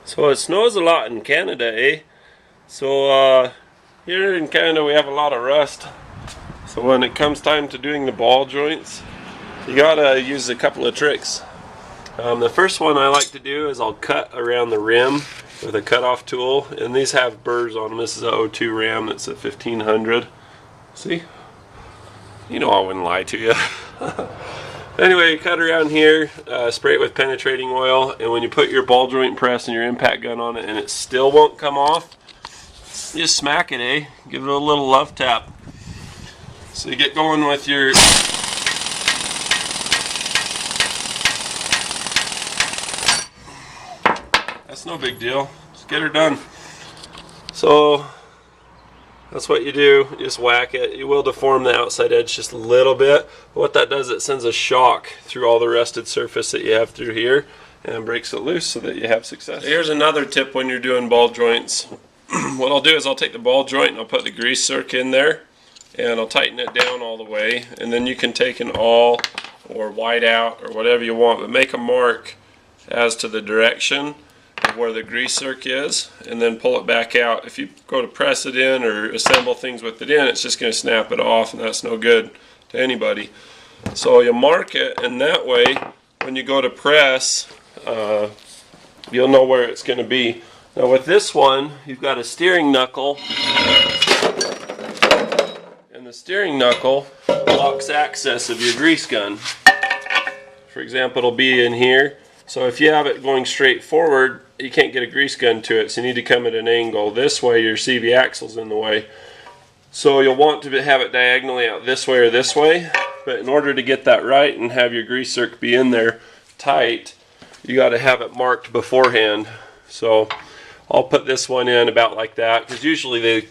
So it snows a lot in Canada, eh? So here in Canada we have a lot of rust. So when it comes time to doing the ball joints, you gotta use a couple of tricks. The first one I like to do is I'll cut around the rim with a cutoff tool, and these have burrs on them. This is a O2 ram that's a 1500. See? You know I wouldn't lie to you. Anyway, you cut around here, spray it with penetrating oil, and when you put your ball joint press and your impact gun on it and it still won't come off, just smack it, eh? Give it a little love tap. So you get going with your that's no big deal. Just get her done. So that's what you do. You just whack it. You will deform the outside edge just a little bit. But what that does, it sends a shock through all the rusted surface that you have through here and breaks it loose so that you have success. Here's another tip when you're doing ball joints. What I'll do is I'll take the ball joint and I'll put the grease zerk in there and I'll tighten it down all the way, and then you can take an awl or white out or whatever you want, but make a mark as to the direction of where the grease zerk is, and then pull it back out. If you go to press it in or assemble things with it in, it's just going to snap it off, and that's no good to anybody. So you mark it, and that way when you go to press, you'll know where it's going to be. Now with this one, you've got a steering knuckle, and the steering knuckle blocks access of your grease gun. For example, it'll be in here. So if you have it going straight forward, you can't get a grease gun to it, so you need to come at an angle. This way your CV axle's in the way. So you'll want to have it diagonally out this way or this way, but in order to get that right and have your grease zerk be in there tight, you got to have it marked beforehand. So I'll put this one in about like that, because usually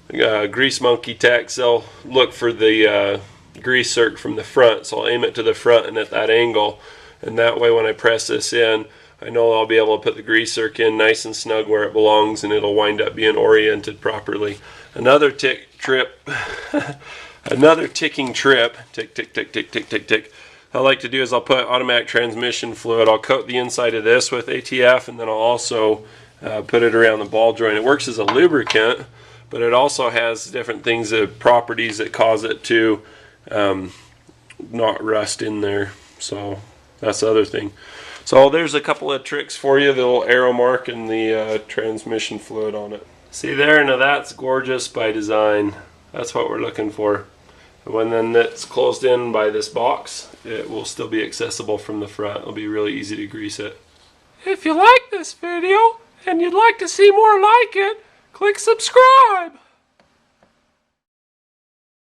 the grease monkey techs, they'll look for the grease zerk from the front, so I'll aim it to the front and at that angle. And that way when I press this in, I know I'll be able to put the grease zerk in nice and snug where it belongs, and it'll wind up being oriented properly. Another ticking trip, tick, tick, tick, tick, tick, tick, tick. I like to do is I'll put automatic transmission fluid. I'll coat the inside of this with ATF, and then I'll also put it around the ball joint. It works as a lubricant, but it also has different things, properties that cause it to not rust in there. So that's the other thing. So there's a couple of tricks for you, the little arrow mark and the transmission fluid on it. See there, now that's gorgeous by design. That's what we're looking for. And when then it's closed in by this box, it will still be accessible from the front. It'll be really easy to grease it. If you like this video and you'd like to see more like it, click subscribe.